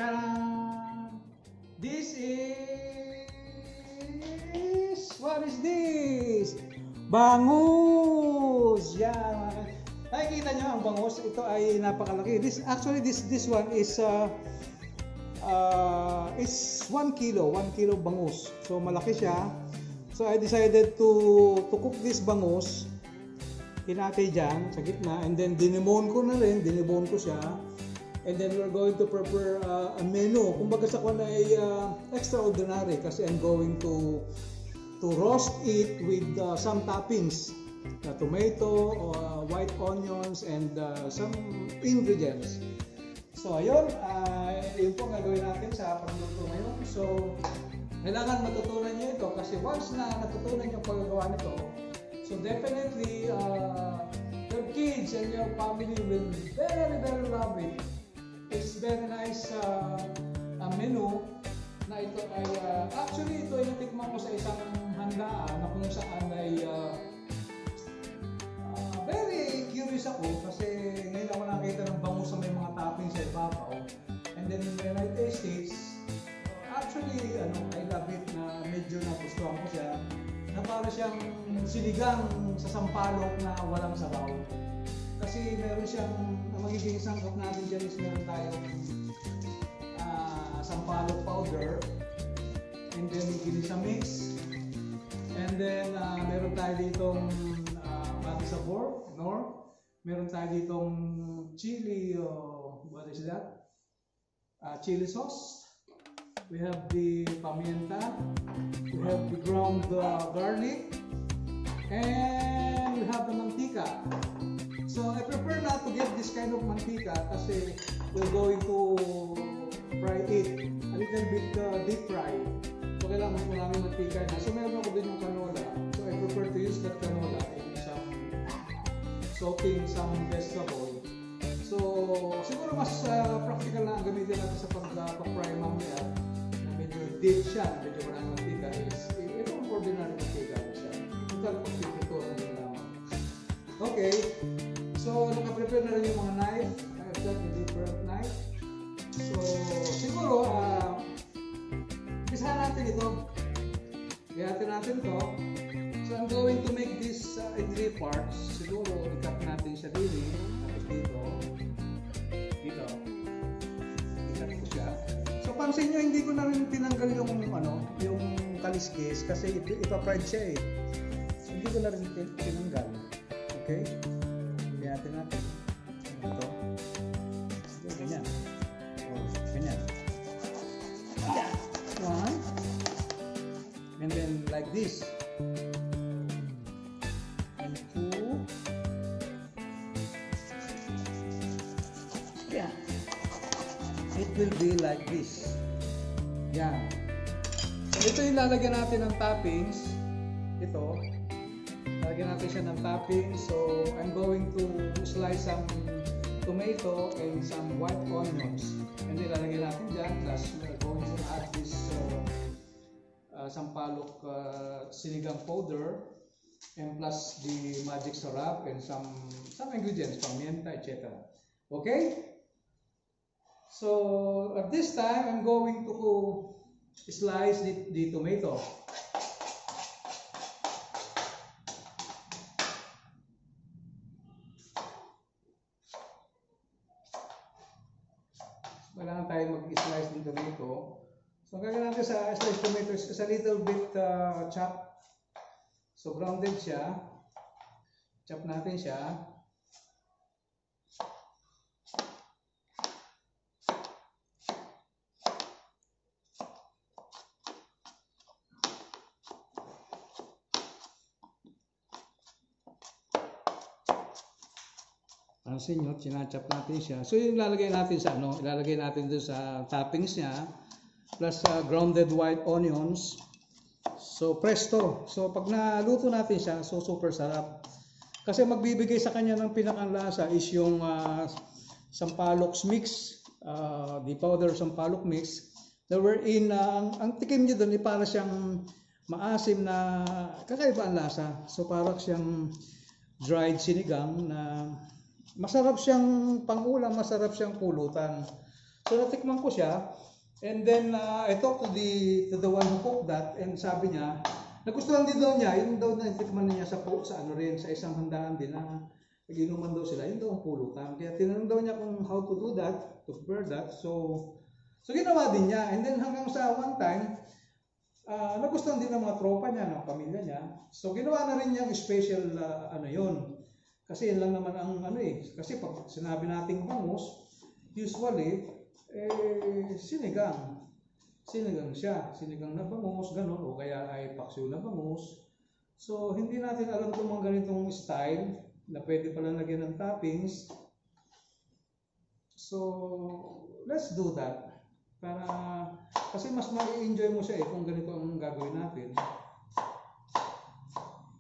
Tadaan! This is... What is this? Bangus! Yan! Nakikita nyo ang bangus. Ito ay napakalaki. This one is 1 kilo. 1 kilo bangus. So malaki siya. So I decided to cook this bangus. Hinati dyan sa gitna. And then dinibone ko na rin. Dinibone ko siya. And then we're going to prepare a menu. Kumbaga sa kanya ay extraordinary kasi I'm going to roast it with some toppings. Tomato, white onions, and some ingredients. So ayun, yun po gagawin natin sa pagluto ngayon. So kailangan matutunan nyo ito kasi once na natutunan nyo paggawa nito, so definitely your kids and your family will very love it. It's very nice menu na ito ay actually ito ay natikman ko sa isang handaan na kung saan ay very curious ako kasi ngayon ako nakita ng bangus sa may mga toppings sa ibabaw. And then when I taste it, actually I love it na medyo nagustuhan ko siya na para siyang sinigang sa sampalok na walang sabaw. Kasi meron siyang, ang magiging sangkap natin dyan is meron tayong sampalok powder, and then ginisa mix, and then meron tayo ditong mati sabor, meron tayo ditong chili, what is that? Chili sauce. We have the pimienta, we have the ground garlic, and we have the mantika. So I prefer not to get this kind of mantika kasi we're going to fry it a little bit deep fry. So kailangan mas maraming mantika na. So meron ako din yung canola. So I prefer to use that canola in some soaking some vegetable. So siguro mas practical na ang gamitin natin sa pag-fry mamaya na medyo deep siya, medyo maraming mantika is itong ordinary mantika siya. Total pagpipituran din naman. Okay. So, naka-prepare na rin yung mga knife. I've got the different knife. So, siguro, umpisahan natin ito. Gayatin natin ito. So, I'm going to make this in 3 parts. Siguro, i-cut natin siya din. Tapos dito. Dito. I-cut ko siya. So, pansin nyo, hindi ko na rin tinanggal yung kaliskis kasi ipa-fried siya eh. So, hindi ko na rin tinanggal. Okay? Natin ito ganyan ganyan, one, and then like this, and 2, yeah, it will be like this. Yan. So ito yung lalagyan natin ng toppings. Ito lagyan natin siya ng topping. So I'm going to slice some tomato and some white onions, and then lalagyan natin dyan. Plus we're going to add this sampalok sinigang powder, and plus the magic sarap and some ingredients, pimienta, etc. Okay, so at this time I'm going to slice the tomato. Kailangan tayo mag-slice ng tomato. So, ang gagawin natin sa slice tomato is a little bit chop. So, grounded siya. Chop natin siya. Pansin nyo, sinachap natin siya. So yung ilalagay natin sa ilalagay natin doon sa toppings niya, plus grounded white onions. So presto. So pag naluto natin siya, so super sarap. Kasi magbibigay sa kanya ng pinakanlasa is yung sampaloks mix, the powder sampalok mix. That wherein ang tikim niyo doon ay para siyang maasim na kakaiba ang lasa. So parang siyang dried sinigang na masarap siyang pangulam, masarap siyang pulutan. So natikman ko siya, and then I talked to the one who cooked that, and sabi niya, nagustuhan din daw niya, yun daw na natikman niya sa ano rin, sa isang handaan din na nag-inuman daw sila, yun daw ang pulutan. Kaya tinanong daw niya kung how to do that, to prepare that. So ginawa din niya, and then hanggang sa one time, nagustuhan din ng mga tropa niya, ng pamilya niya. So ginawa na rin niyang special ano yun. Kasi yun lang naman ang ano kasi pag sinabi nating bangus, usually, sinigang. Sinigang siya. Sinigang na bangus, ganun. O kaya ay paksiw na bangus. So, hindi natin alam itong mga ganitong style na pwede pala lagyan ng toppings. So, let's do that. Kasi mas ma-enjoy mo siya kung ganito ang gagawin natin.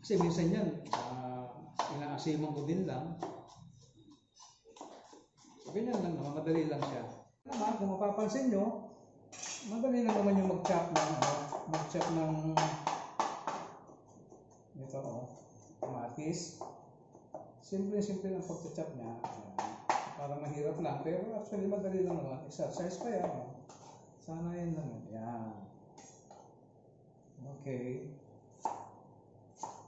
Kasi minsan yan, inaasiman ko din lang. So, ganyan lang naman, madali lang siya. Kung mapapansin nyo, madali lang naman yung mag-chop ng ito kamatis. Simple ang pag-chop niya. Parang mahirap lang, pero actually madali lang naman. Exercise pa yan. Sana yan lang. Yan. Okay.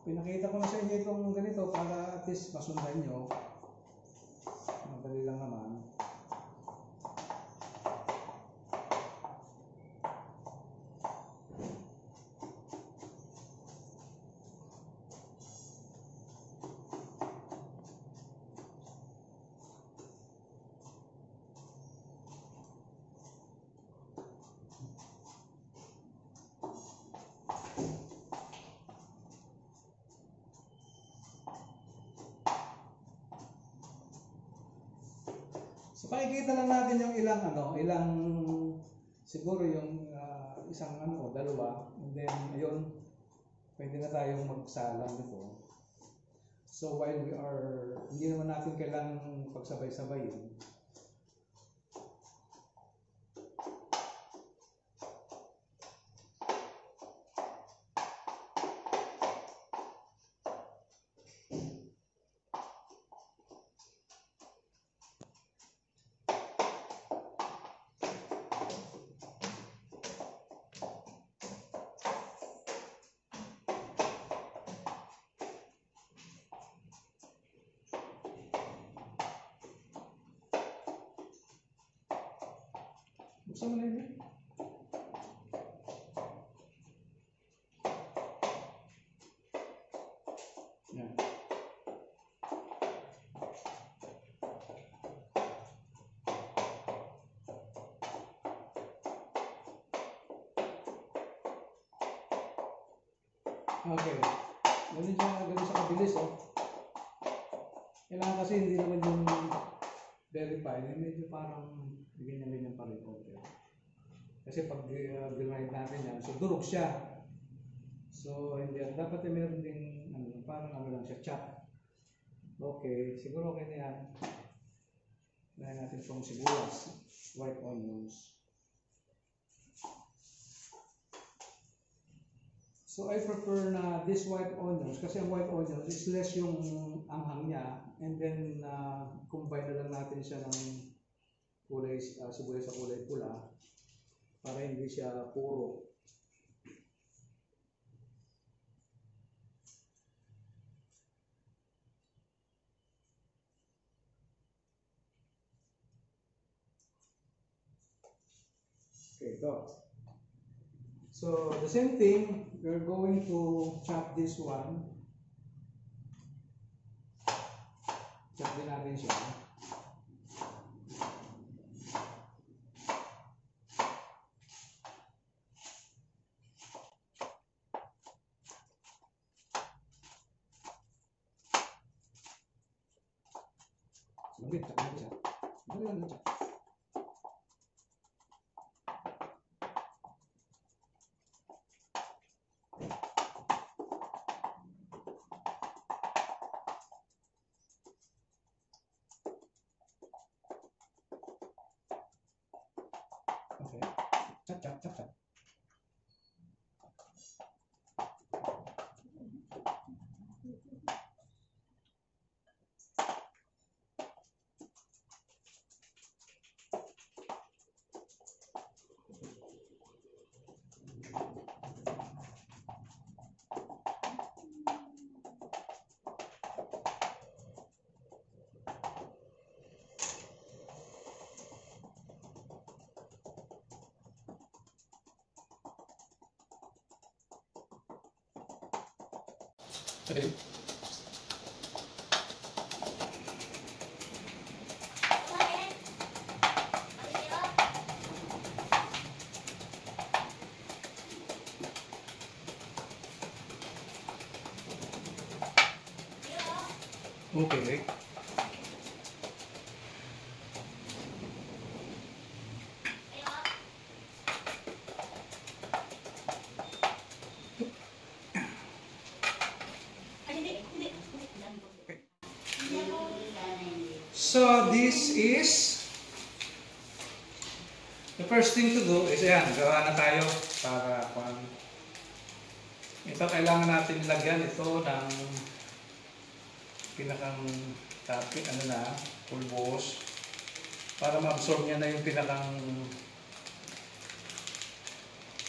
Pinakita ko na sa inyo itong ganito para at least masundan nyo. Madali lang naman. So pakikita lang natin yung ilang siguro yung isang dalawa, and then ayun, pwede na tayong magsalang nito. So while hindi naman natin kailangang pagsabay-sabayin. Buksan mo na yun. Yan. Okay. Ganun sa kabilis Kailangan kasi hindi naman yung verify. Medyo parang ganyan pa rin. Kasi pag grind natin yan, so durog siya. So hindi dapat meron din parang lang siya, chop. Okay, siguro okay na yan. Dahil natin itong sibuyas, white onions. So I prefer na this white onions kasi ang white onions is less yung anghang niya, and then combine na lang natin siya ng kulay sibuyas sa kulay pula para hindi siya puro. Okay, ito. So the same thing, we're going to chop this one. Chop din natin siya. Mabit, chop natin siya. Mabit lang chop. Okay. Chop. Okay. Okay. So this is the first thing to do is ayan, gawa na tayo para ito kailangan natin ilagyan ito ng pinakang topping, ano na, pulbos para ma-absorb niya na yung pinakang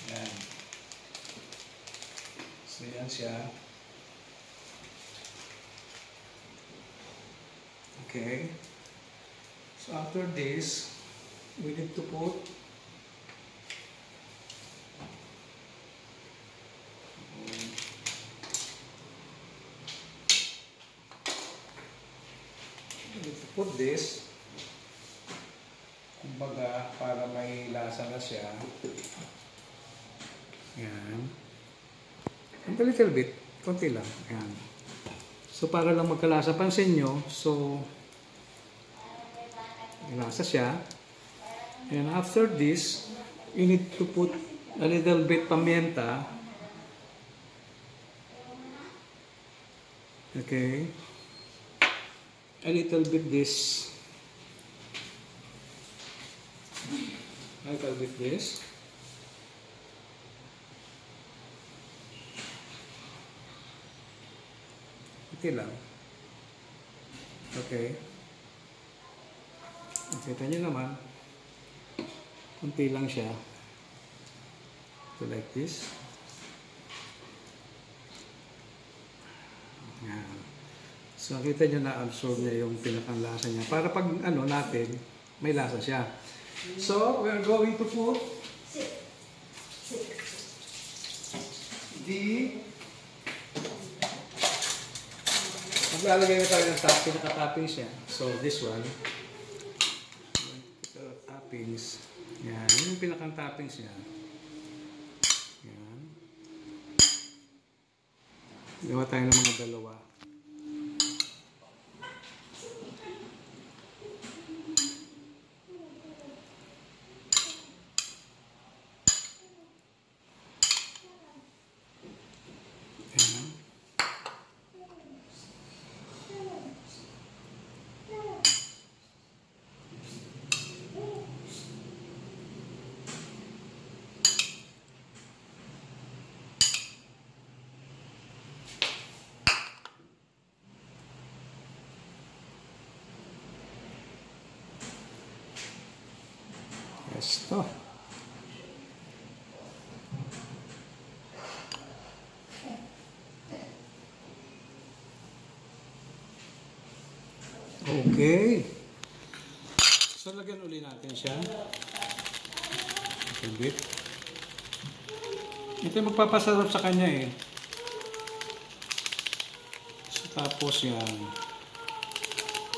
yan. So yan siya. Okay. So after this, we need to put this, kumbaga para may lasa na siya. Yan. A little bit, konti lang. Yan. So para lang magkalasa, pansin nyo, so may lasa siya. And after this, you need to put a little bit pimienta. Okay. A little bit this. A little bit this. Okay lang. Okay. Kita nyo naman. Kunti lang siya. So like this. Yan. So, nakita nyo na absorb niya yung pinakang lasa niya. Para pag ano natin, may lasa siya. So, we're going to put maglalagay na tayo ng topping, naka-topping siya. So, this one. Toppings. Yan. Yung pinakang toppings niya. Yan. Gawa tayo ng mga dalawa. Esto. Okay. So, lagyan uli natin siya. A bit. Ito yung magpapasarap sa kanya eh. So, tapos yan.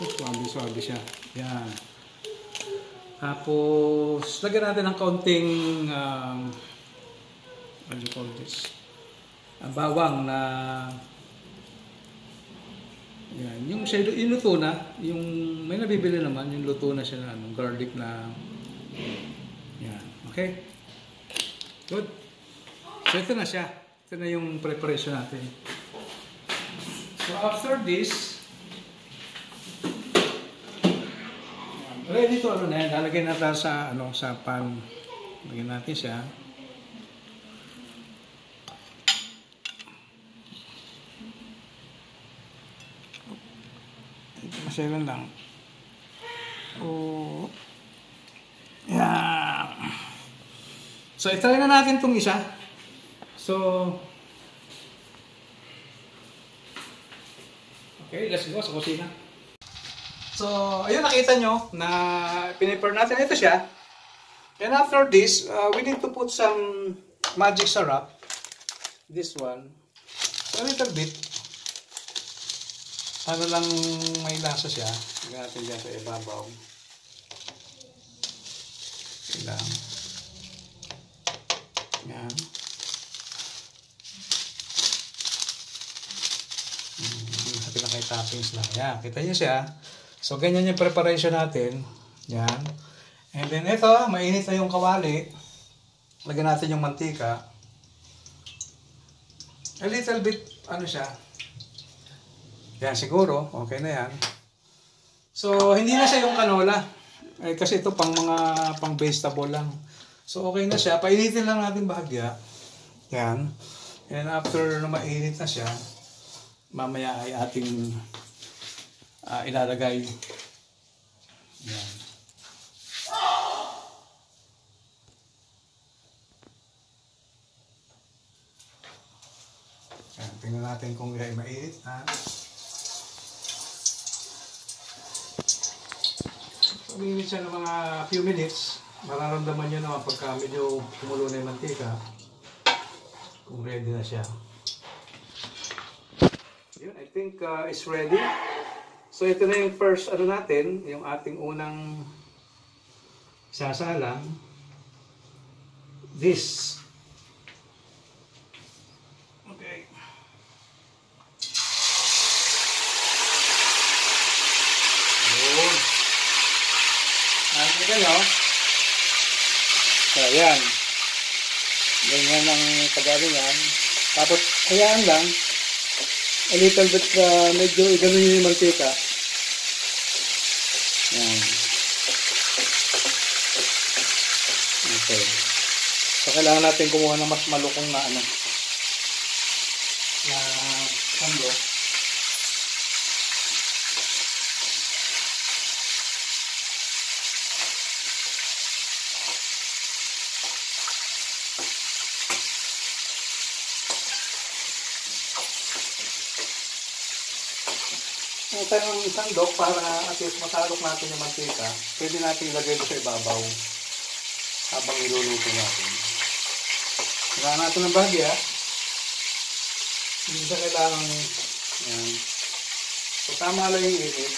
Suwabe-suwabe siya. Yan. Tapos, lagyan natin ng kaunting what do you call this? Bawang na yan. Yung luto na, yung may nabibili naman, yung luto na siya na garlic na yan. Okay? Good. So, ito na siya. Ito na yung preparation natin. So, after this, ready to ano na yan, lalagay natin sa sa pan. Lagyan natin siya. Ito masyadong lang. Oh. Yan. So, itry na natin itong isa. So, okay, let's go sa kusina. So, ayun, nakita nyo na pinipare natin. Ito siya. And after this, we need to put some magic syrup. This one. So, a little bit. Ano lang may lasa siya. Lagyan natin dyan sa ibabaw. Lang. Yan. Natin lang kay toppings lang. Yan. Kita niyo siya. So, ganyan yung preparation natin. Yan. And then, ito, mainit na yung kawali. Lagyan natin yung mantika. A little bit, ano siya. Yan, siguro. Okay na yan. So, hindi na siya yung canola. Kasi ito pang vegetable lang. So, okay na siya. Painitin lang natin bahagya. Yan. And after na mainit na siya, mamaya ay ating ilalagay. Yan. Yan. Tingnan natin kung ay mainit na. Uminit siya ng mga few minutes. Mararamdaman nyo naman pagka medyo kumulo na yung mantika. Kung ready na siya. Yun, I think it's ready. So ito na yung first ano natin, yung ating unang sasalang. This. Okay. Yun. Ano kayo? So, ayan. Ganyan ang kagalingan. Tapos, hayaan lang. A little bit, medyo gano'n yung mantika. Yan. Okay. So, kailangan natin kumuha ng mas malukong na ano. Na sando. Kung tayong sandok para at least masalok natin yung mantika, pwede natin ilagay ito sa ibabaw habang iluluto natin. Kailangan natin ng bahagya. Hindi sa kailangan yan. So tama lang yung init.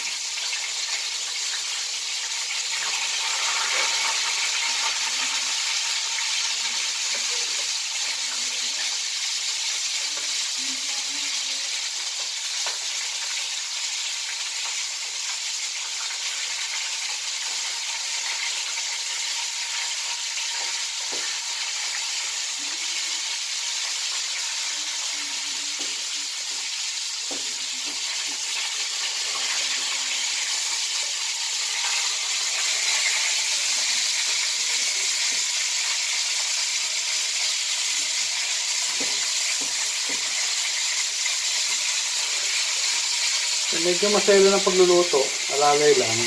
So, medyo masaylo ng pagluluto, alalay lang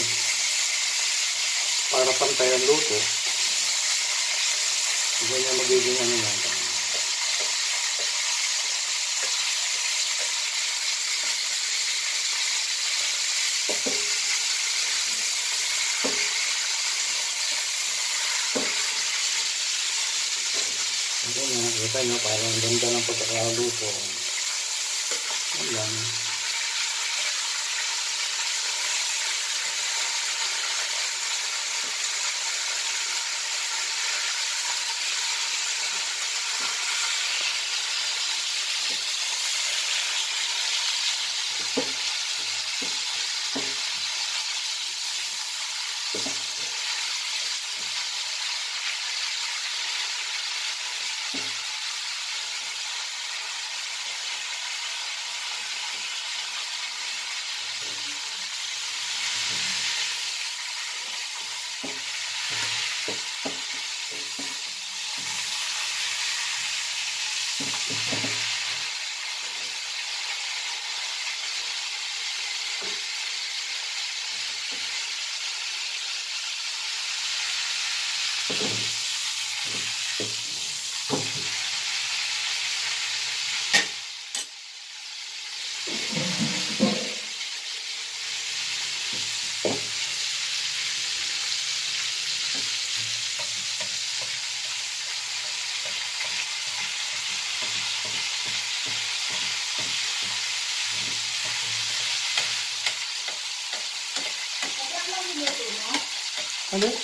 para pantay ang luto. Ganyan magiging ano lang. Ganyan, kita nyo, parang ganda ng pagkakaluto. Ayan. Ulit.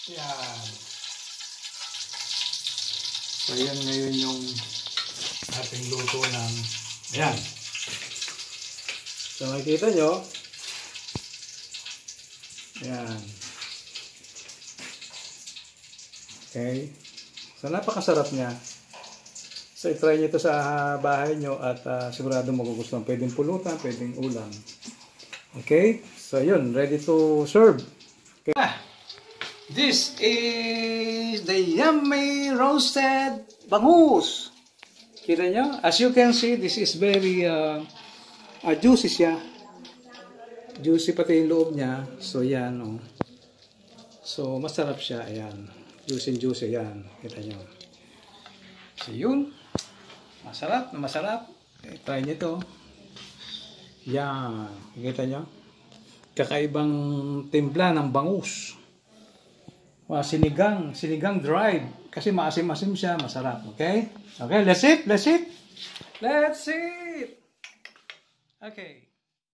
Yan. So, yan ngayon yung ating luto ng ayan. So, makikita nyo. Ayan. Okay. So, napakasarap niya. So, i-try nyo ito sa bahay nyo at sigurado magugustuhan. Pwedeng pulutan, pwedeng ulam. Okay. So, yun. Ready to serve. Okay. This is the yummy roasted bangus. Kita nyo? As you can see, this is very juicy siya. Juicy pati yung loob niya. So, yan. Oh. So, masarap siya. Ayan. Juicy. Yan. Kita nyo. So, yun. Masarap na masarap. Try nyo ito. Yan. Kita nyo? Kakaibang timpla ng bangus. Sinigang dried. Kasi maasim-asim siya, masarap. Okay? Okay, let's eat. Okay.